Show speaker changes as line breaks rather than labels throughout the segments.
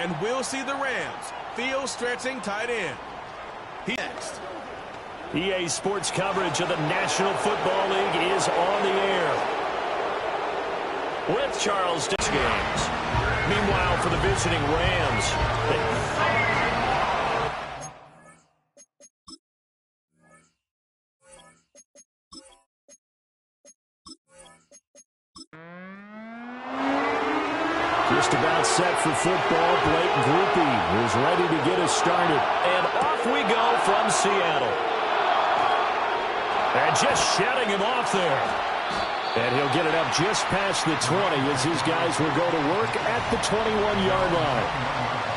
and we'll see the Rams field stretching tight end. Next.
EA Sports coverage of the National Football League is on the air with Charles games. Meanwhile, for the visiting Rams, just about set for football. Blake Grupe is ready to get us started. And off we go from Seattle. And just shutting him off there. And he'll get it up just past the 20 as his guys will go to work at the 21-yard line.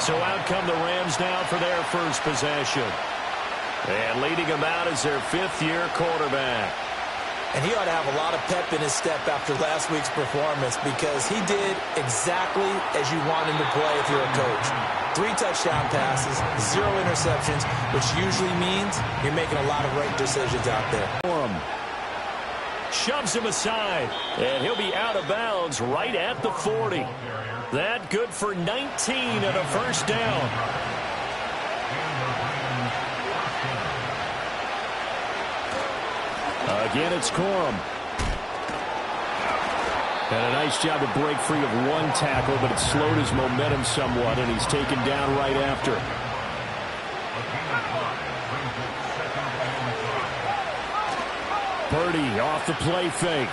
So out come the Rams now for their first possession. And leading them out is their fifth-year quarterback.
And he ought to have a lot of pep in his step after last week's performance because he did exactly as you want him to play if you're a coach. 3 touchdown passes, 0 interceptions, which usually means you're making a lot of right decisions out there.
Shoves him aside, and he'll be out of bounds right at the 40. That good for 19 and a first down. Again, it's Corum. And a nice job to break free of one tackle, but it slowed his momentum somewhat, and he's taken down right after. Purdy off the play fake.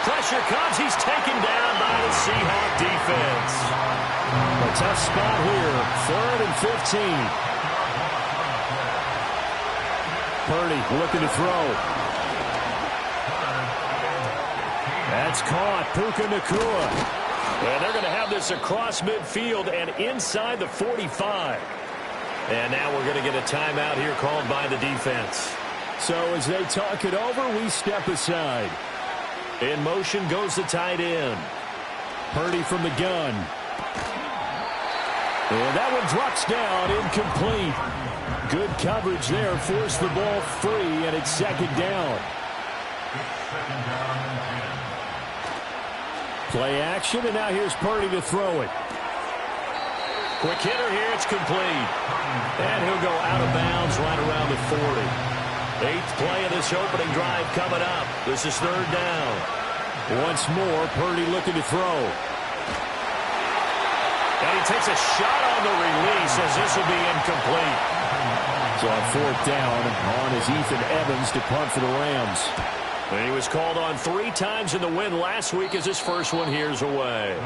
Pressure comes. He's taken down by the Seahawks defense. A tough spot here. 3rd and 15. Purdy looking to throw. That's caught. Puka Nacua. And they're going to have this across midfield and inside the 45. And now we're going to get a timeout here called by the defense. So as they talk it over, we step aside. In motion goes the tight end. Purdy from the gun. And that one drops down, incomplete. Good coverage there, forced the ball free, and it's second down. Play action, and now here's Purdy to throw it. Quick hitter here, it's complete. And he'll go out of bounds right around the 40. 8th play of this opening drive coming up. This is 3rd down. Once more, Purdy looking to throw. And he takes a shot on the release as this will be incomplete. So on 4th down, on is Ethan Evans to punt for the Rams. And he was called on 3 times in the win last week as his first one here's away.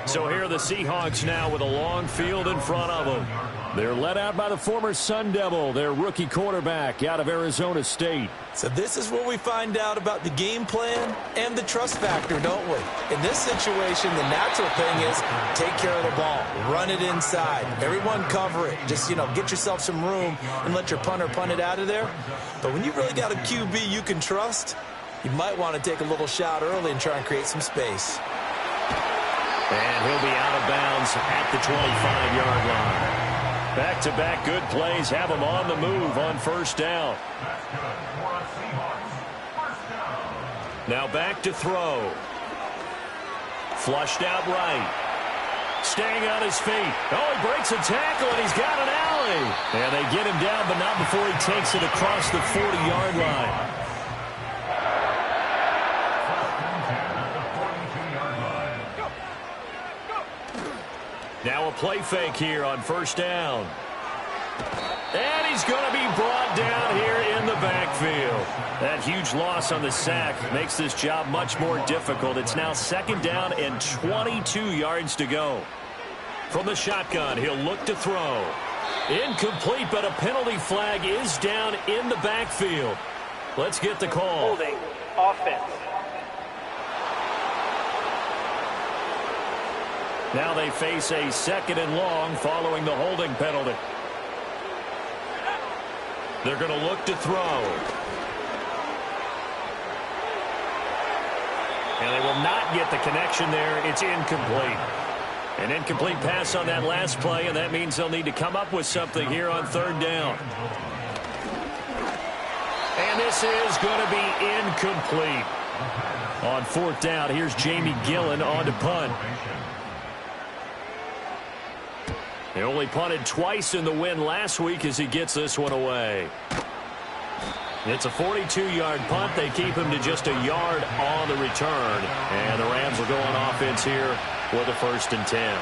So here are the Seahawks now with a long field in front of them. They're led out by the former Sun Devil, their rookie quarterback out of Arizona State.
So this is where we find out about the game plan and the trust factor, don't we? In this situation, the natural thing is take care of the ball, run it inside, everyone cover it. Just, get yourself some room and let your punter punt it out of there. But when you really got a QB you can trust, you might want to take a little shot early and try and create some space.
And he'll be out of bounds at the 25-yard line. Back-to-back good plays have him on the move on 1st down. Now back to throw. Flushed out right. Staying on his feet. Oh, he breaks a tackle, and he's got an alley. And they get him down, but not before he takes it across the 40-yard line. Now a play fake here on 1st down. And he's going to be brought down here in the backfield. That huge loss on the sack makes this job much more difficult. It's now 2nd down and 22 yards to go. From the shotgun, he'll look to throw. Incomplete, but a penalty flag is down in the backfield. Let's get the call.
Holding offense.
Now they face a 2nd and long following the holding penalty. They're going to look to throw. And they will not get the connection there. It's incomplete. An incomplete pass on that last play, and that means they'll need to come up with something here on 3rd down. And this is going to be incomplete. On 4th down, here's Jamie Gillen on to punt. They only punted twice in the win last week as he gets this one away. It's a 42-yard punt. They keep him to just a yard on the return. And the Rams will go on offense here with a 1st and 10.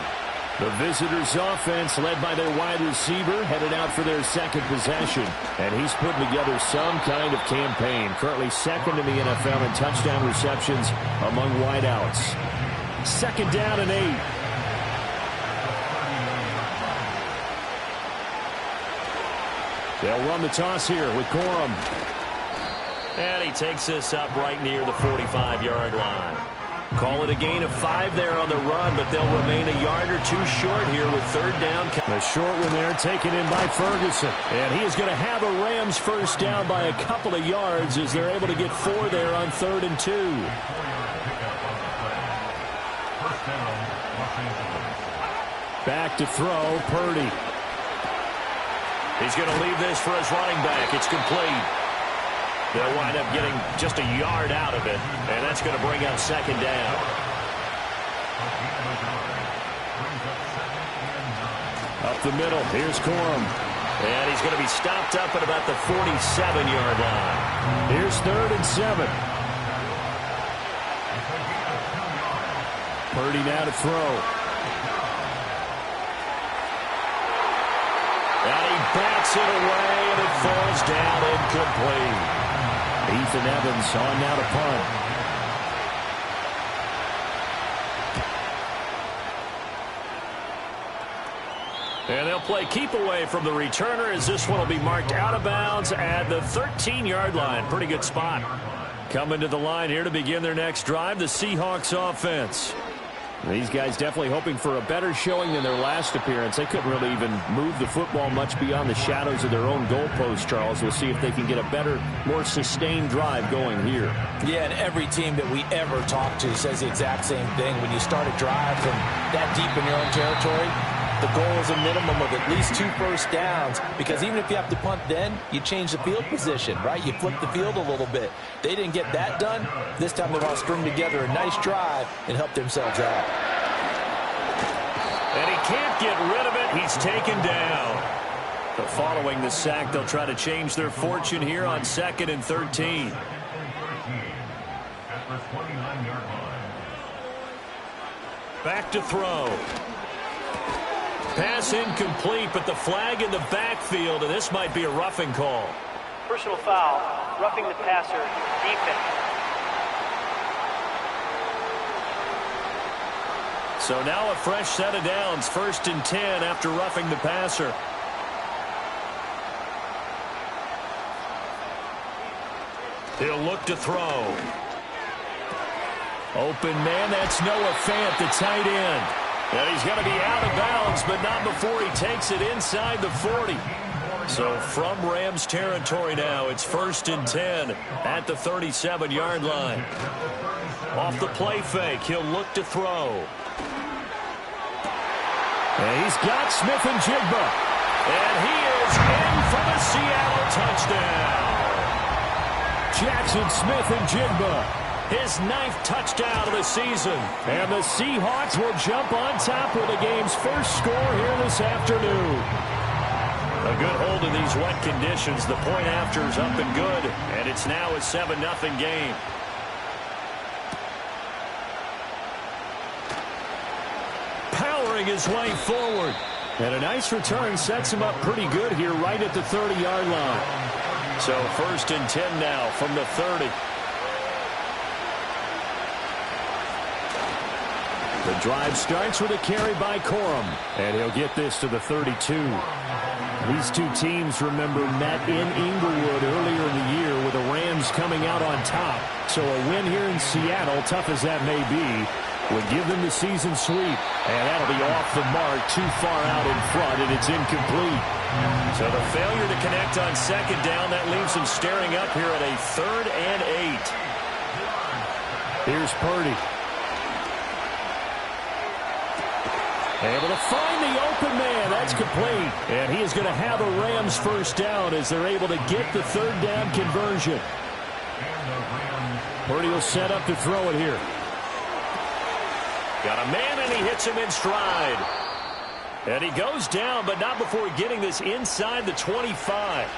The visitors' offense, led by their wide receiver, headed out for their second possession. And he's putting together some kind of campaign. Currently second in the NFL in touchdown receptions among wideouts. 2nd down and 8. They'll run the toss here with Corum.
And he takes this up right near the 45-yard line. Call it a gain of 5 there on the run, but they'll remain a yard or 2 short here with 3rd down.
The short one there taken in by Ferguson.
And he is going to have a Rams 1st down by a couple of yards as they're able to get 4 there on 3rd and 2.
Back to throw, Purdy.
He's going to leave this for his running back. It's complete. They'll wind up getting just a yard out of it, and that's going to bring up 2nd down.
Up the middle, here's Corum.
And he's going to be stopped up at about the 47-yard line.
Here's 3rd and 7. Purdy now to throw.
And he bats it away, and it falls down incomplete.
Ethan Evans on now to punt.
And they'll play keep away from the returner as this one will be marked out of bounds at the 13-yard line. Pretty good spot. Coming to the line here to begin their next drive, the Seahawks offense.
These guys definitely hoping for a better showing than their last appearance. They couldn't really even move the football much beyond the shadows of their own goalpost, Charles. We'll see if they can get a better, more sustained drive going here.
Yeah, and every team that we ever talk to says the exact same thing. When you start a drive from that deep in your own territory, the goal is a minimum of at least 2 first downs, because even if you have to punt then, you change the field position, right? You flip the field a little bit. They didn't get that done. This time they want to string together a nice drive and help themselves out.
And he can't get rid of it. He's taken down. But following the sack, they'll try to change their fortune here on 2nd and 13. Back to throw. Pass incomplete, but the flag in the backfield, and this might be a roughing call.
Personal foul, roughing the passer, defense.
So now a fresh set of downs, 1st and 10 after roughing the passer. He'll look to throw. Open man, that's Noah Fant, the tight end. And he's going to be out of bounds, but not before he takes it inside the 40. So from Rams territory now, it's 1st and 10 at the 37-yard line. Off the play fake, he'll look to throw.
And he's got Smith and Jigba.
And he is in for the Seattle touchdown.
Jackson Smith and Jigba.
His 9th touchdown of the season.
And the Seahawks will jump on top with the game's first score here this afternoon.
A good hold in these wet conditions. The point after is up and good. And it's now a 7-0 game. Powering his way forward.
And a nice return sets him up pretty good here right at the 30-yard line.
So 1st and 10 now from the 30.
The drive starts with a carry by Corum, and he'll get this to the 32. These two teams, remember, met in Inglewood earlier in the year with the Rams coming out on top. So a win here in Seattle, tough as that may be, would give them the season sweep. And that'll be off the mark, too far out in front, and it's incomplete.
So the failure to connect on 2nd down, that leaves them staring up here at a 3rd and 8.
Here's Purdy. Able to find the open man. That's complete. And he is going to have a Rams 1st down as they're able to get the 3rd down conversion. Purdy will set up to throw it here.
Got a man, and he hits him in stride. And he goes down, but not before getting this inside the 25.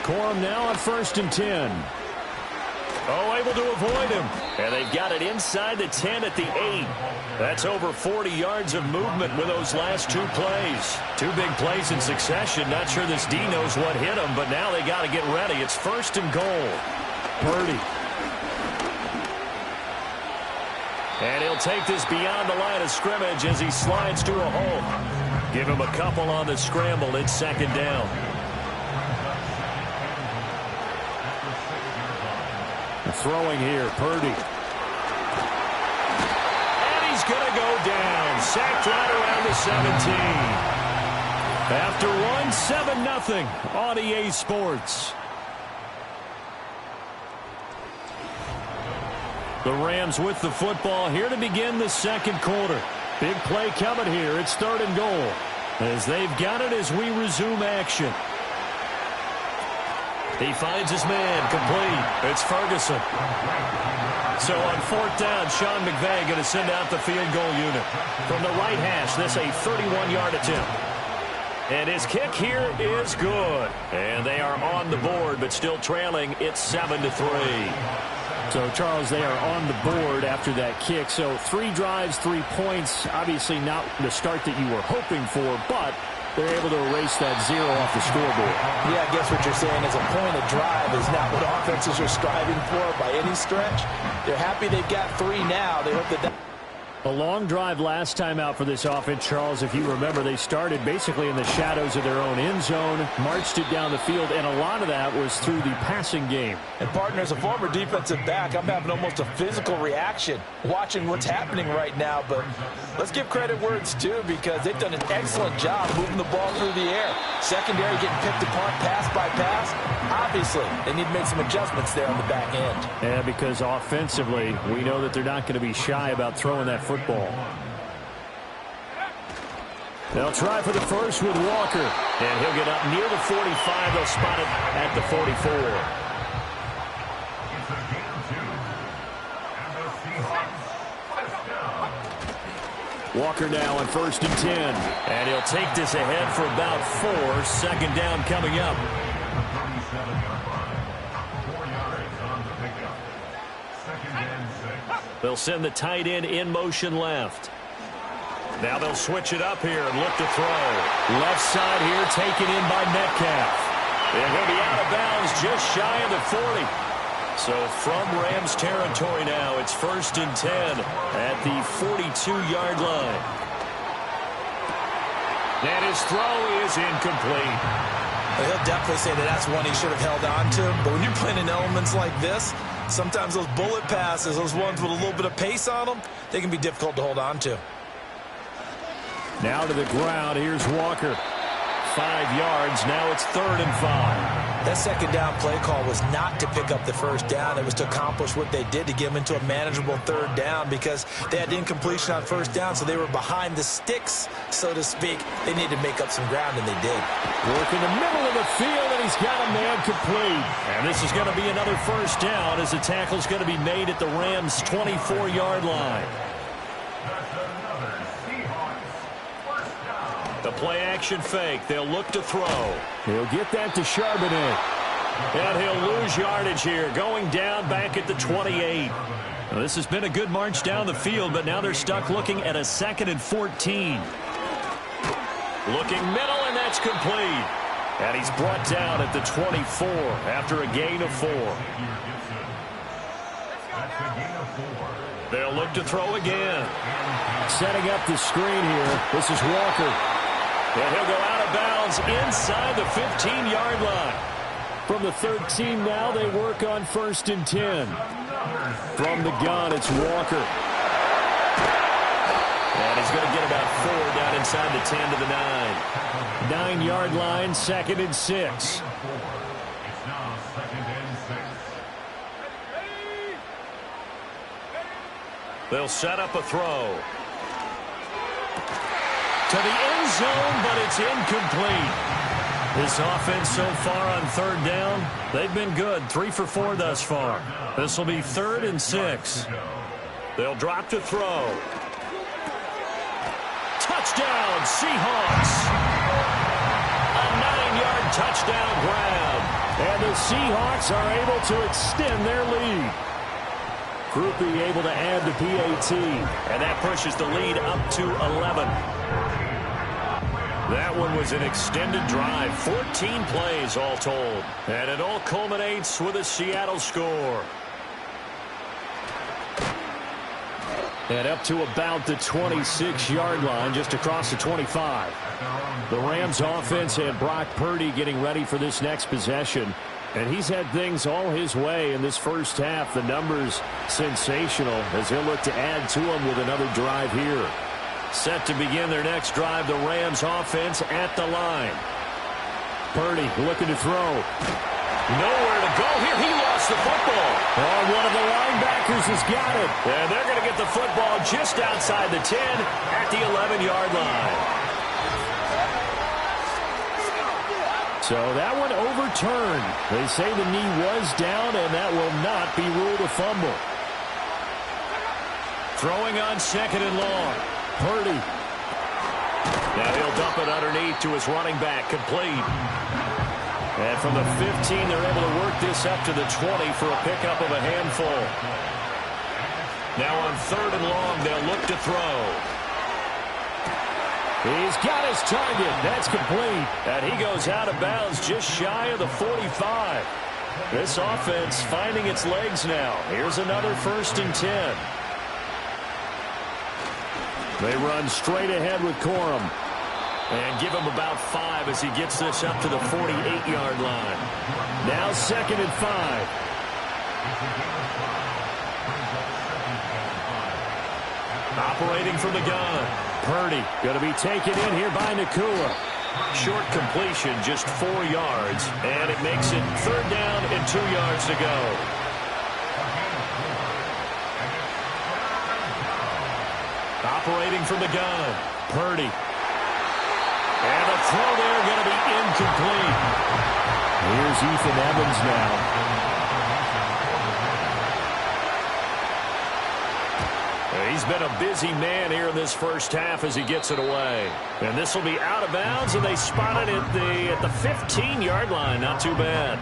Corum now on 1st and 10.
Oh, able to avoid him. And they've got it inside the 10 at the 8. That's over 40 yards of movement with those last 2 plays. 2 big plays in succession. Not sure this D knows what hit him, but now they got to get ready. It's 1st and goal.
Purdy.
And he'll take this beyond the line of scrimmage as he slides to a hole. Give him a couple on the scramble. It's 2nd down.
Throwing here, Purdy.
And he's going to go down. Sacked right around the 17. After one, 7-0 on EA Sports. The Rams with the football here to begin the 2nd quarter. Big play coming here. It's 3rd and goal. As they've got it as we resume action. He finds his man, complete. It's Ferguson. So on 4th down, Sean McVay going to send out the field goal unit. From the right hash, this a 31-yard attempt. And his kick here is good. And they are on the board, but still trailing. It's 7-3.
So, Charles, they are on the board after that kick. So 3 drives, 3 points. Obviously not the start that you were hoping for, but they're able to erase that 0 off the scoreboard.
Yeah, I guess what you're saying is a point of drive is not what offenses are striving for by any stretch. They're happy they've got 3 now. They hope that
A long drive last time out for this offense, Charles. If you remember, they started basically in the shadows of their own end zone, marched it down the field, and a lot of that was through the passing game.
And, partner, as a former defensive back, I'm having almost a physical reaction watching what's happening right now. But let's give credit where it's due because they've done an excellent job moving the ball through the air. Secondary getting picked apart pass by pass. Obviously, they need to make some adjustments there on the back end.
Yeah, because offensively, we know that they're not going to be shy about throwing that football.
They'll try for the first with Walker. And he'll get up near the 45. They'll spot it at the 44.
Walker now on 1st and 10.
And he'll take this ahead for about 4. 2nd down coming up. They'll send the tight end in motion left. Now they'll switch it up here and look to throw. Left side here taken in by Metcalf. And he'll be out of bounds just shy of the 40. So from Rams territory now, it's 1st and 10 at the 42-yard line. And his throw is incomplete.
Well, he'll definitely say that that's one he should have held on to. But when you're playing in elements like this, sometimes those bullet passes, those ones with a little bit of pace on them, they can be difficult to hold on to.
Now to the ground. Here's Walker.
5 yards. Now it's 3rd and 5.
That 2nd down play call was not to pick up the 1st down. It was to accomplish what they did to get them into a manageable 3rd down because they had incompletion on 1st down, so they were behind the sticks, so to speak. They needed to make up some ground, and they did.
Work in the middle of the field, and he's got a man complete. And this is going to be another 1st down as the tackle's going to be made at the Rams' 24-yard line. The play-action fake. They'll look to throw.
He'll get that to Charbonnet.
And he'll lose yardage here, going down back at the 28. Now, this has been a good march down the field, but now they're stuck looking at a 2nd and 14. Looking middle, and that's complete. And he's brought down at the 24 after a gain of 4. They'll look to throw again.
Setting up the screen here. This is Walker.
And he'll go out of bounds inside the 15-yard line.
From the 13 now, they work on 1st and 10. From the gun, it's Walker.
And he's going to get about 4 down inside the 10 to the 9.
9-yard line, 2nd and 6.
They'll set up a throw. To the end zone, but it's incomplete. This offense so far on 3rd down, they've been good. 3 for 4 thus far. This will be 3rd and 6. They'll drop to throw. Touchdown, Seahawks. A 9-yard touchdown grab.
And the Seahawks are able to extend their lead. Groupie able to add the PAT.
And that pushes the lead up to 11. That one was an extended drive. 14 plays all told. And it all culminates with a Seattle score.
And up to about the 26-yard line, just across the 25. The Rams offense had Brock Purdy getting ready for this next possession. And he's had things all his way in this first half. The numbers sensational as he'll look to add to them with another drive here.
Set to begin their next drive, the Rams offense at the line.
Purdy looking to throw.
Nowhere to go here. He lost the football.
Oh, one of the linebackers has got it.
And they're going to get the football just outside the 10 at the 11-yard line.
So that one overturned. They say the knee was down, and that will not be ruled a fumble.
Throwing on second and long.
Purdy.
Now he'll dump it underneath to his running back. Complete. And from the 15, they're able to work this up to the 20 for a pickup of a handful. Now on third and long, they'll look to throw.
He's got his target. That's complete.
And he goes out of bounds just shy of the 45. This offense finding its legs now. Here's another 1st and 10.
They run straight ahead with Corum.
And give him about 5 as he gets this up to the 48-yard line.
Now 2nd and 5.
Operating from the gun.
Purdy going to be taken in here by Nakua.
Short completion, just 4 yards. And it makes it 3rd down and 2 yards to go. Operating from the gun. Purdy. And the throw there going to be incomplete.
Here's Ethan Evans now.
He's been a busy man here in this first half as he gets it away. And this will be out of bounds, and they spot it at the 15-yard line. Not too bad.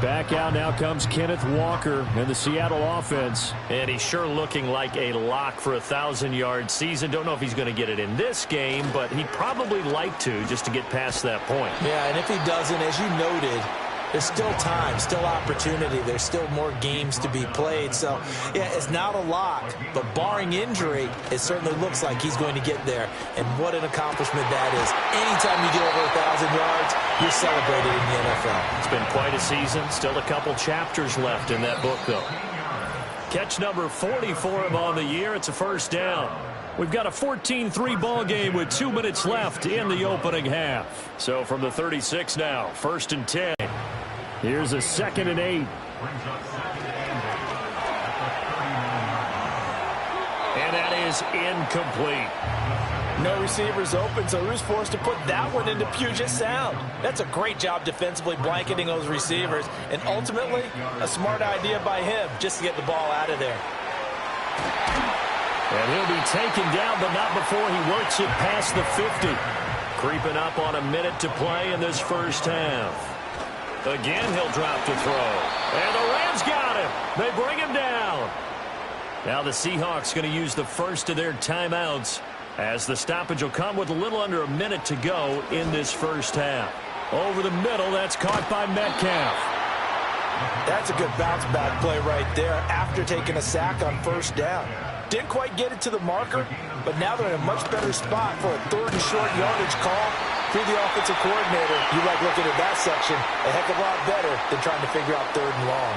Back out now comes Kenneth Walker and the Seattle offense.
And he's sure looking like a lock for a 1,000-yard season. Don't know if he's going to get it in this game, but he'd probably like to just to get past that point.
Yeah, and if he doesn't, as you noted, there's still time, still opportunity. There's still more games to be played. So, yeah, it's not a lock, but barring injury, it certainly looks like he's going to get there. And what an accomplishment that is. Anytime you get over 1,000 yards, you're celebrated in the NFL.
It's been quite a season. Still a couple chapters left in that book, though. Catch number 40 for him on the year. It's a 1st down. We've got a 14-3 ball game with 2 minutes left in the opening half. So from the 36 now, 1st and 10.
Here's a 2nd and 8.
And that is incomplete.
No receivers open, so who's forced to put that one into Puget Sound? That's a great job defensively blanketing those receivers, and ultimately, a smart idea by him just to get the ball out of there.
And he'll be taken down, but not before he works it past the 50. Creeping up on a minute to play in this first half. Again, he'll drop to throw. And the Rams got him. They bring him down. Now the Seahawks going to use the first of their timeouts as the stoppage will come with a little under a minute to go in this first half. Over the middle, that's caught by Metcalf.
That's a good bounce-back play right there after taking a sack on 1st down. Didn't quite get it to the marker, but now they're in a much better spot for a 3rd and short yardage call. If you're the offensive coordinator, you like looking at that section a heck of a lot better than trying to figure out 3rd and long.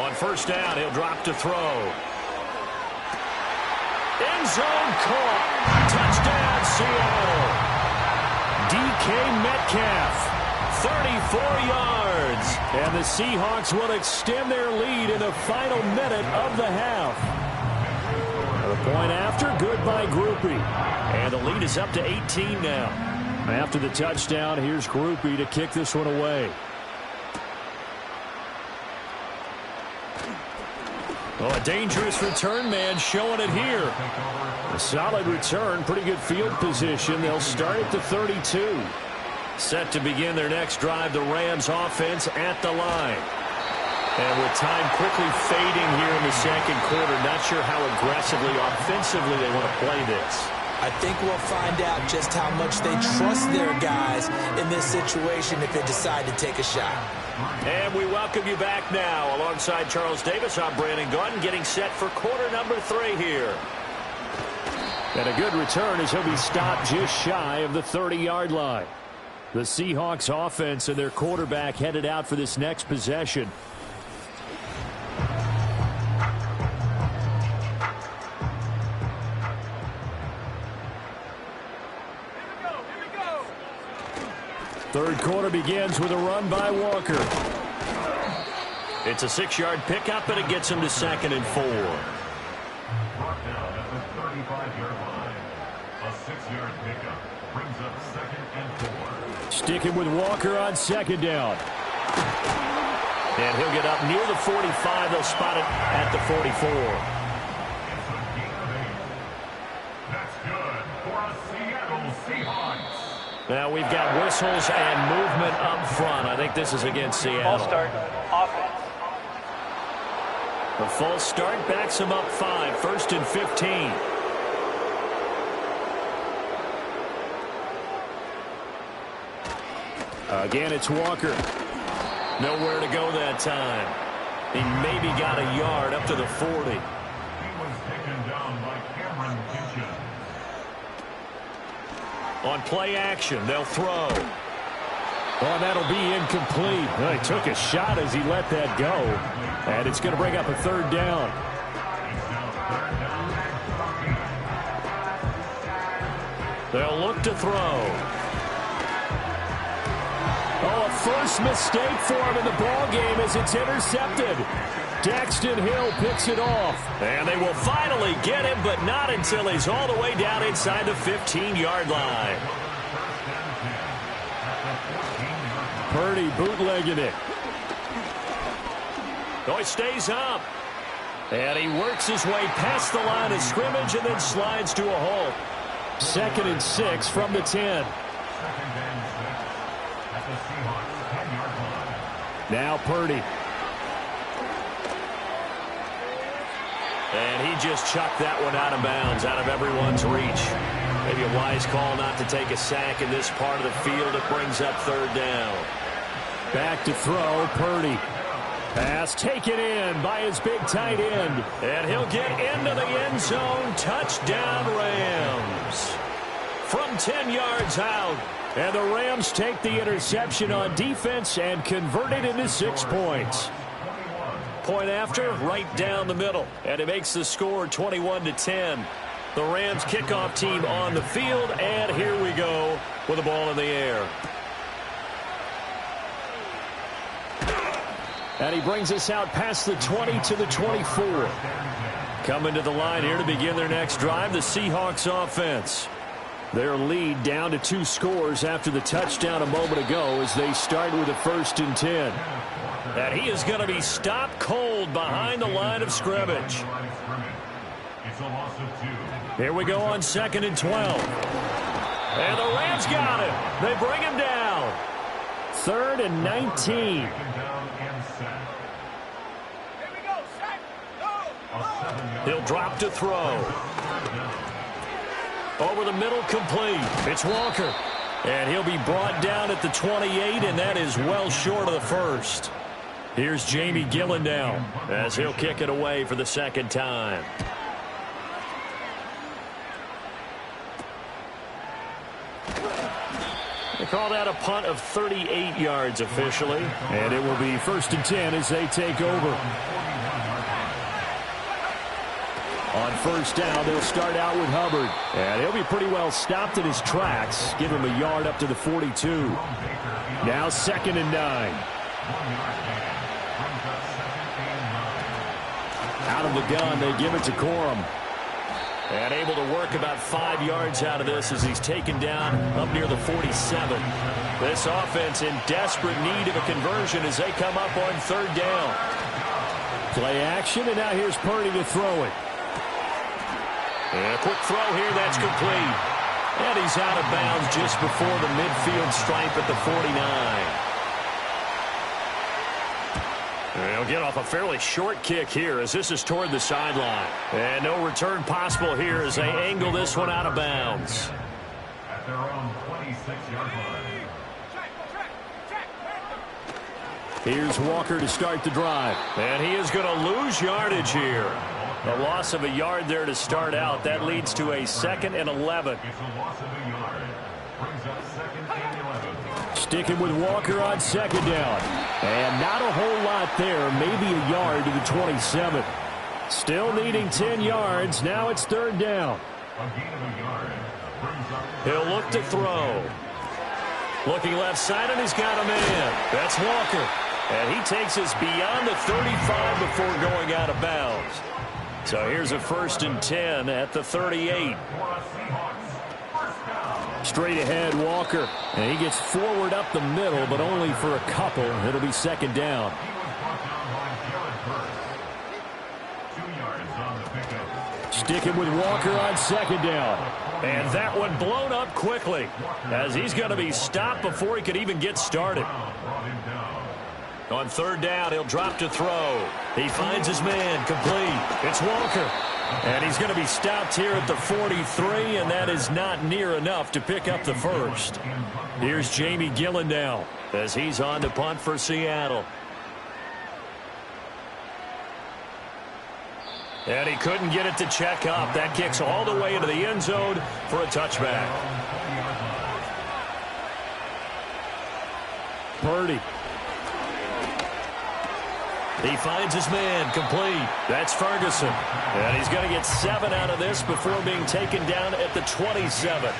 On 1st down, he'll drop to throw. End zone caught. Touchdown, Seattle. DK Metcalf, 34 yards. And the Seahawks will extend their lead in the final minute of the half. The point after, good by Groupie. And the lead is up to 18 now.
After the touchdown, here's Groupie to kick this one away.
Oh, a dangerous return man showing it here.
A solid return, pretty good field position. They'll start at the 32.
Set to begin their next drive, the Rams offense at the line. And with time quickly fading here in the second quarter, not sure how aggressively, offensively they want to play this.
I think we'll find out just how much they trust their guys in this situation if they decide to take a shot.
And we welcome you back now. Alongside Charles Davis, I'm Brandon Gaudin, getting set for quarter number 3 here.
And a good return as he'll be stopped just shy of the 30-yard line. The Seahawks offense and their quarterback headed out for this next possession. Third quarter begins with a run by Walker.
It's a 6-yard pickup, and it gets him to 2nd and 4.
Brought down at the 35-yard line. A 6-yard pickup brings up 2nd and 4.
Sticking with Walker on 2nd down.
And he'll get up near the 45. They'll spot it at the 44.
It's a gain of 8. That's good for a Seattle Seahawks.
Now we've got whistles and movement up front. I think this is against Seattle.
Ball start, offense.
The false start backs him up 5. 1st and 15.
Again, it's Walker.
Nowhere to go that time. He maybe got a yard up to the 40.
He was taken down by Cameron Kitchen.
On play action, they'll throw.
Oh, that'll be incomplete. Well, he took a shot as he let that go. And it's going to bring up a 3rd down.
They'll look to throw.
Oh, a first mistake for him in the ball game as it's intercepted. Daxton Hill picks it off.
And they will finally get him, but not until he's all the way down inside the 15-yard line.
Purdy bootlegging it.
Oh, he stays up. And he works his way past the line of scrimmage and then slides to a halt.
2nd and 6 from the 10. Now Purdy.
And he just chucked that one out of bounds, out of everyone's reach. Maybe a wise call not to take a sack in this part of the field. It brings up 3rd down.
Back to throw, Purdy. Pass taken in by his big tight end.
And he'll get into the end zone. Touchdown, Rams. From 10 yards out.
And the Rams take the interception on defense and convert it into 6 points.
Point after, right down the middle. And it makes the score 21-10. The Rams kickoff team on the field. And here we go with the ball in the air.
And he brings us out past the 20 to the 24.
Coming to the line here to begin their next drive, the Seahawks offense.
Their lead down to 2 scores after the touchdown a moment ago as they start with a 1st and 10.
And he is going to be stopped cold behind the line of scrimmage.
Here
we go on 2nd and 12. And the Rams got him. They bring him down.
3rd and 19.
He'll drop to throw. Over the middle, complete. It's Walker. And he'll be brought down at the 28, and that is well short of the 1st. Here's Jamie Gillen now as he'll kick it away for the 2nd time. They call that a punt of 38 yards officially.
And it will be 1st and 10 as they take over. On 1st down, they'll start out with Hubbard. And he'll be pretty well stopped in his tracks. Give him a yard up to the 42. Now 2nd and 9. Out of the gun, they give it to Corum.
And able to work about 5 yards out of this as he's taken down up near the 47. This offense in desperate need of a conversion as they come up on 3rd down.
Play action, and now here's Purdy to throw it.
And a quick throw here, that's complete. And he's out of bounds just before the midfield stripe at the 49. And he'll get off a fairly short kick here as this is toward the sideline. And no return possible here as they angle this one out of bounds.
At their own 26-yard line.
Here's Walker to start the drive.
And he is going to lose yardage here. A loss of a yard there to start out. That leads to a 2nd and 11.
It's a loss of a yard. Brings up 2nd and 11.
Sticking with Walker on 2nd down. And not a whole lot there. Maybe a yard to the 27. Still needing 10 yards. Now it's 3rd down.
A gain of a yard. Brings up
He'll look to throw. Looking left side, and he's got a man. That's Walker. And he takes us beyond the 35 before going out of bounds. So here's a 1st and 10 at the 38.
Straight ahead, Walker. And he gets forward up the middle, but only for a couple. It'll be 2nd down.
2 yards on the pickup.
Sticking with Walker on 2nd down.
And that one blown up quickly as he's going to be stopped before he could even get started. On 3rd down, he'll drop to throw. He finds his man, complete. It's Walker. And he's going to be stopped here at the 43, and that is not near enough to pick up the 1st. Here's Jamie Gillen now as he's on to punt for Seattle. And he couldn't get it to check up. That kicks all the way into the end zone for a touchback.
Purdy.
He finds his man, complete. That's Ferguson. And he's going to get 7 out of this before being taken down at the 27.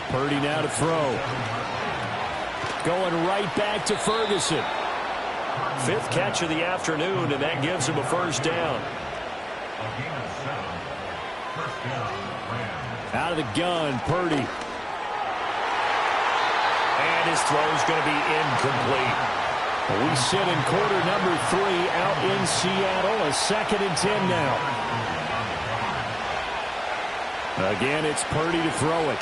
Purdy now to throw. Going right back to Ferguson.
5th catch of the afternoon, and that gives him a 1st down.
Out of the gun, Purdy.
And his throw's going to be incomplete.
We sit in quarter number 3 out in Seattle. A 2nd and 10 now. Again, it's Purdy to throw it.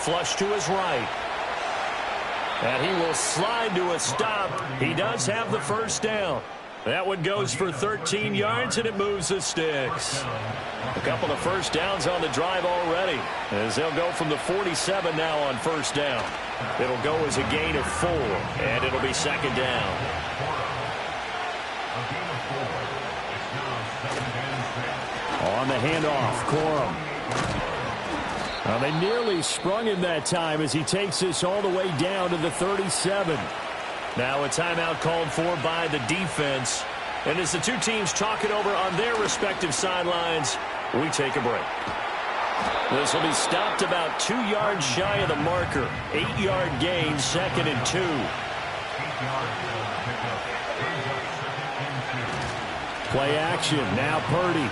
Flush to his right. And he will slide to a stop. He does have the 1st down. That one goes for 13 yards, and it moves the sticks. A couple of 1st downs on the drive already, as they'll go from the 47 now on 1st down. It'll go as a gain of 4, and it'll be 2nd down.
On the handoff, Corum. Well, they nearly sprung him that time as he takes this all the way down to the 37.
Now a timeout called for by the defense. And as the two teams talk it over on their respective sidelines, we take a break. This will be stopped about 2 yards shy of the marker. 8-yard gain, 2nd and 2.
Play action, now Purdy.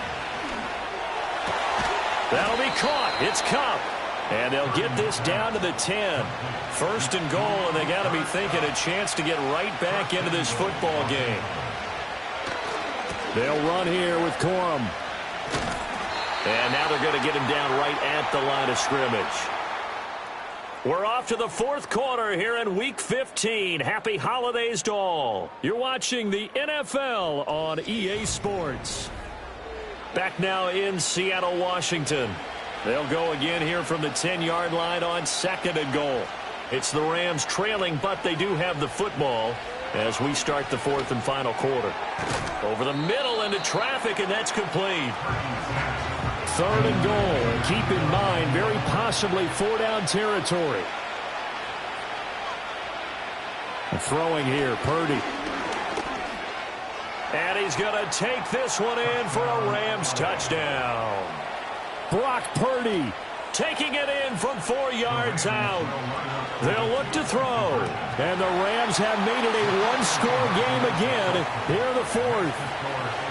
That'll be caught. It's Cup. And they'll get this down to the 10. 1st and goal, and they got to be thinking a chance to get right back into this football game.
They'll run here with Corum.
And now they're going to get him down right at the line of scrimmage. We're off to the 4th quarter here in Week 15. Happy holidays to all. You're watching the NFL on EA Sports. Back now in Seattle, Washington. They'll go again here from the 10-yard line on 2nd and goal. It's the Rams trailing, but they do have the football as we start the 4th and final quarter. Over the middle into traffic, and that's complete.
3rd and goal. And keep in mind, very possibly 4-down territory. And throwing here, Purdy.
And he's going to take this one in for a Rams touchdown.
Brock Purdy
taking it in from 4 yards out. They'll look to throw.
And the Rams have made it a one-score game again here in the fourth.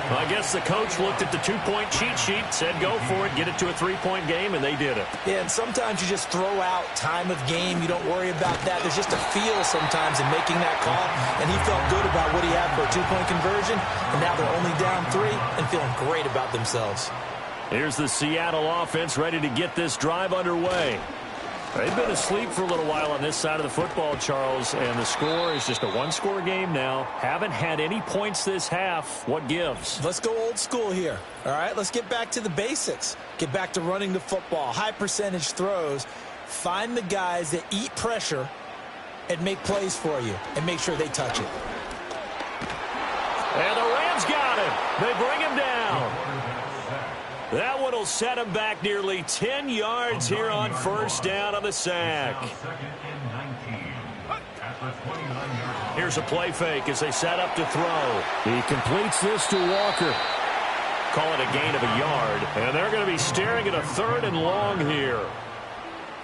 I guess the coach looked at the two-point cheat sheet, said go for it, get it to a three-point game, and they did it.
Yeah, and sometimes you just throw out time of game. You don't worry about that. There's just a feel sometimes in making that call, and he felt good about what he had for a two-point conversion, and now they're only down 3 and feeling great about themselves.
Here's the Seattle offense ready to get this drive underway. They've been asleep for a little while on this side of the football, Charles, and the score is just a one-score game now. Haven't had any points this half. What gives?
Let's go old school here. All right, let's get back to the basics. Get back to running the football, high percentage throws. Find the guys that eat pressure and make plays for you and make sure they touch it.
And the Rams got him. They bring him down. That one will set him back nearly 10 yards here on first down on the sack. Here's a play fake as they set up to throw.
He completes this to Walker.
Call it a gain of a yard. And they're going to be staring at a 3rd and long here.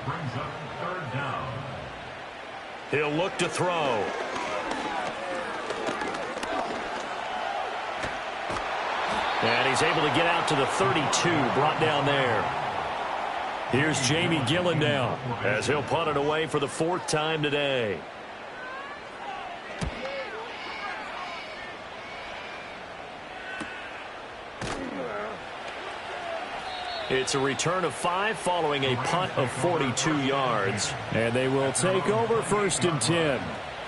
Brings up 3rd down.
He'll look to throw. And he's able to get out to the 32, brought down there. Here's Jamie Gillen now as he'll punt it away for the 4th time today. It's a return of 5 following a punt of 42 yards.
And they will take over 1st and 10.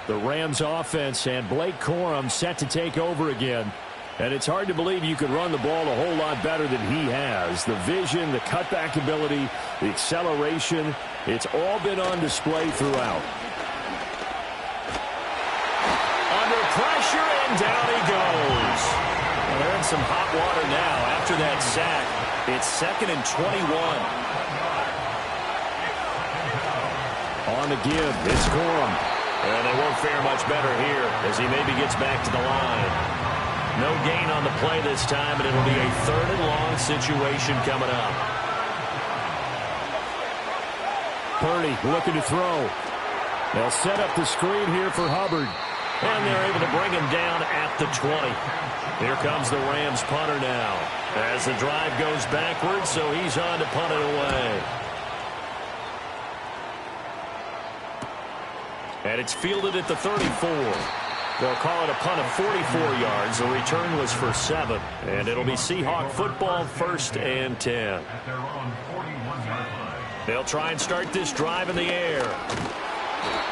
The Rams offense and Blake Corum set to take over again. And it's hard to believe you could run the ball a whole lot better than he has. The vision, the cutback ability, the acceleration, it's all been on display throughout.
Under pressure, and down he goes. Well, they're in some hot water now after that sack. It's 2nd and 21.
On the give, it's Corum.
And they won't fare much better here as he maybe gets back to the line. No gain on the play this time, and it'll be a 3rd and long situation coming up.
Purdy looking to throw. They'll set up the screen here for Hubbard.
And they're able to bring him down at the 20. Here comes the Rams punter now. As the drive goes backwards, so he's on to punt it away. And it's fielded at the 34. They'll call it a punt of 44 yards. The return was for 7. And it'll be Seahawk football 1st and 10. They'll try and start this drive in the air.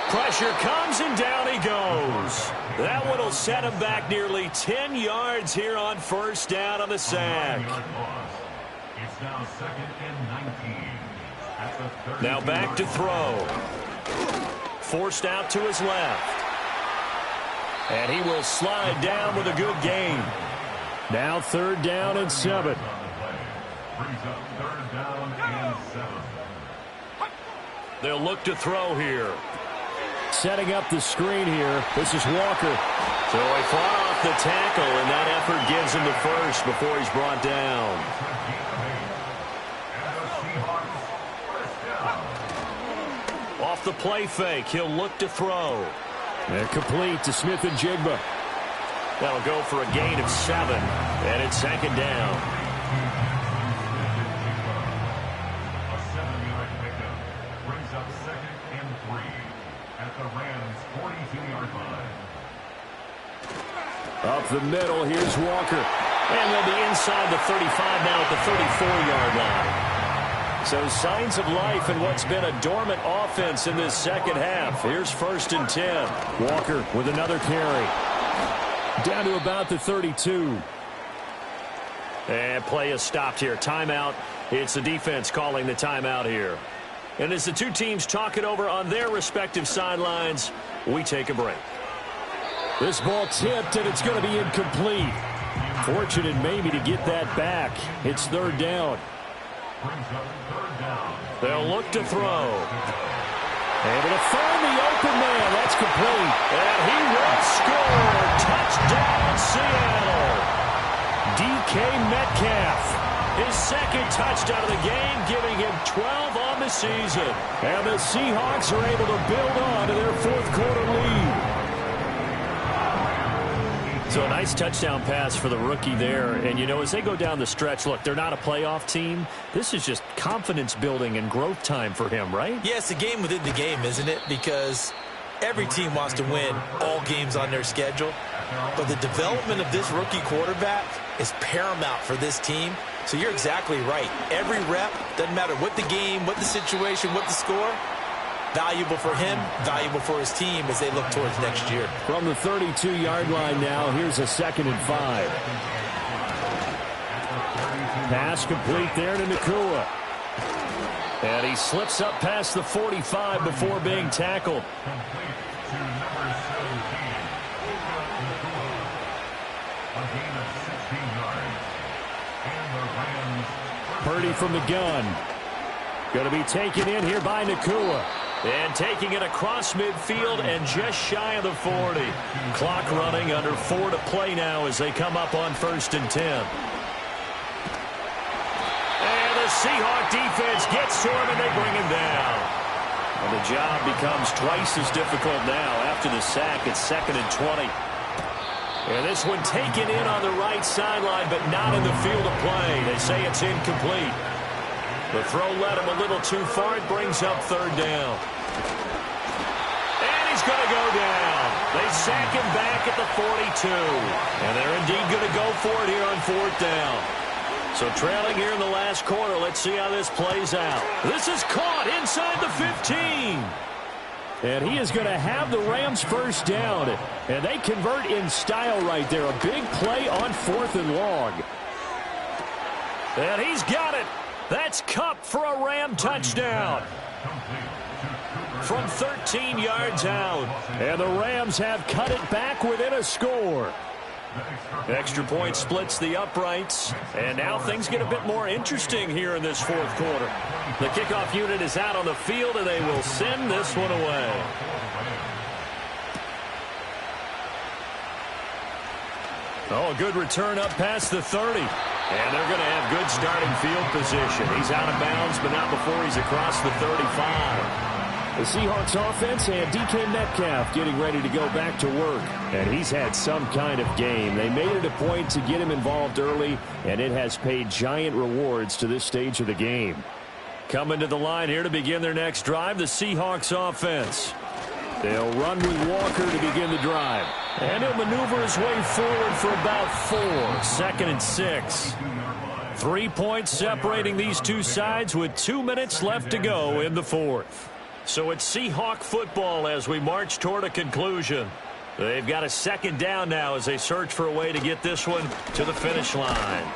Pressure comes and down he goes. That one will set him back nearly 10 yards here on first down on the sack.
It's now 2nd and 19. At the
Now back to throw. Forced out to his left. And he will slide down with a good gain.
Now 3rd down and 7.
Brings up 3rd down and 7.
They'll look to throw here.
Setting up the screen here. This is Walker.
So he fought off the tackle, and that effort gives him the first before he's brought down. Off the play fake, he'll look to throw.
And complete to Smith and Jigba.
That'll go for a gain of 7, and it's 2nd down.
A 7-yard pickup brings up 2nd and 3 at the Rams' 42-yard line.
Up the middle, here's Walker.
And they'll be inside the 35 now at the 34-yard line. So signs of life in what's been a dormant offense in this second half. Here's 1st and 10.
Walker with another carry. Down to about the 32.
And play is stopped here. Timeout. It's the defense calling the timeout here. And as the two teams talk it over on their respective sidelines, we take a break.
This ball tipped, and it's going to be incomplete. Fortunate maybe to get that back. It's 3rd down.
They'll look to throw.
Able to find the open man. That's complete.
And he will score. Touchdown, Seattle.
DK Metcalf.
his second touchdown of the game, giving him 12 on the season.
And the Seahawks are able to build on to their fourth quarter lead.
So a nice touchdown pass for the rookie there. And, you know, as they go down the stretch, look, they're not a playoff team. This is just confidence building and growth time for him, right?
Yeah, it's a game within the game, isn't it? Because every team wants to win all games on their schedule. But the development of this rookie quarterback is paramount for this team. So you're exactly right. Every rep, doesn't matter what the game, what the situation, what the score, valuable for him, valuable for his team as they look towards next year.
From the 32-yard line now, here's a 2nd and 5. Pass complete there to Nakua.
And he slips up past the 45 before being tackled.
Purdy from the gun. Going to be taken in here by Nakua.
And taking it across midfield and just shy of the 40. Clock running, under 4 to play now as they come up on 1st and 10. And the Seahawk defense gets to him and they bring him down. And the job becomes twice as difficult now after the sack. It's 2nd and 20. And this one taken in on the right sideline, but not in the field of play. They say it's incomplete. The throw led him a little too far. It brings up 3rd down. And he's going to go down. They sack him back at the 42. And they're indeed going to go for it here on 4th down. So trailing here in the last quarter. Let's see how this plays out. This is caught inside the 15.
And he is going to have the Rams first down. And they convert in style right there. A big play on 4th and long.
And he's got it. That's Kupp for a Ram touchdown. From 13 yards out.
And the Rams have cut it back within a score.
Extra point splits the uprights. And now things get a bit more interesting here in this 4th quarter. The kickoff unit is out on the field, and they will send this one away. Oh, a good return up past the 30. And they're going to have good starting field position. He's out of bounds, but not before he's across the 35.
The Seahawks offense and DK Metcalf getting ready to go back to work. And he's had some kind of game. They made it a point to get him involved early, and it has paid giant rewards to this stage of the game.
Coming to the line here to begin their next drive, the Seahawks offense.
They'll run with Walker to begin the drive.
And he'll maneuver his way forward for about 4. 2nd and 6. 3 points separating these two sides with 2 minutes left to go in the 4th. So it's Seahawk football as we march toward a conclusion. They've got a 2nd down now as they search for a way to get this one to the finish line.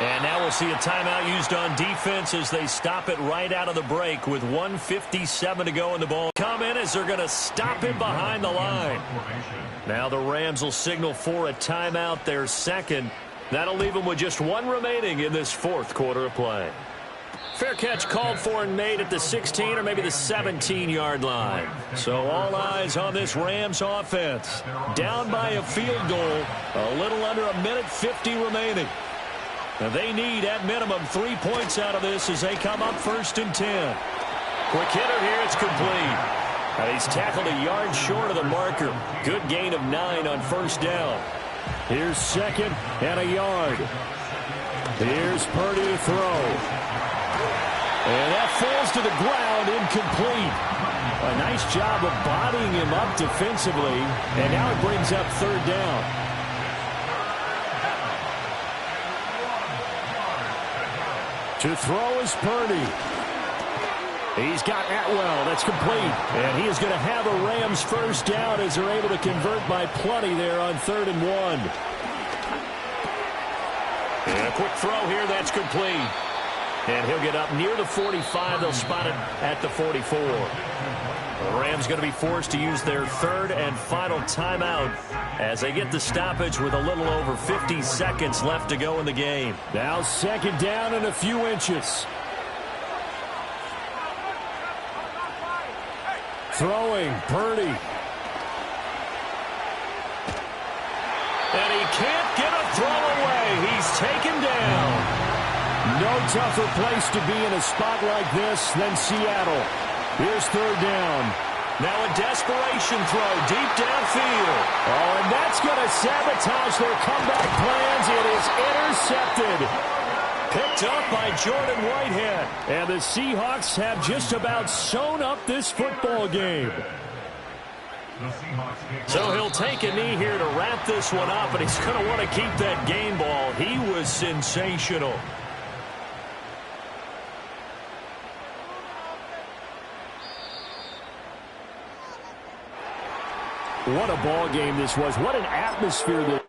And now we'll see a timeout used on defense as they stop it right out of the break with 1:57 to go in the ball. Come in as they're going to stop him behind the line. Now the Rams will signal for a timeout, their 2nd. That'll leave them with just 1 remaining in this 4th quarter of play. Fair catch called for and made at the 16 or maybe the 17-yard line. So all eyes on this Rams offense. Down by a field goal, a little under 1:50 remaining. And they need, at minimum, 3 points out of this as they come up 1st and 10. Quick hitter here, it's complete. And he's tackled a yard short of the marker. Good gain of 9 on 1st down.
Here's 2nd and a yard. Here's Purdy to throw. And that falls to the ground, incomplete. A nice job of bodying him up defensively. And now it brings up 3rd down. To throw is Purdy. He's got Atwell. That's complete. And he is going to have a Rams first down as they're able to convert by plenty there on 3rd and 1.
And a quick throw here. That's complete. And he'll get up near the 45. They'll spot it at the 44. The Rams going to be forced to use their 3rd and final timeout as they get the stoppage with a little over 50 seconds left to go in the game.
Now 2nd down and a few inches. Throwing, Purdy.
And he can't get a throw away. He's taken down.
tougher place to be in a spot like this than Seattle. Here's third down.
Now a desperation throw deep downfield.
Oh, and that's going to sabotage their comeback plans. It is intercepted.
Picked up by Jordan Whitehead.
And the Seahawks have just about sewn up this football game.
So he'll take a knee here to wrap this one up, and he's going to want to keep that game ball. He was sensational.
What a ball game this was. What an atmosphere this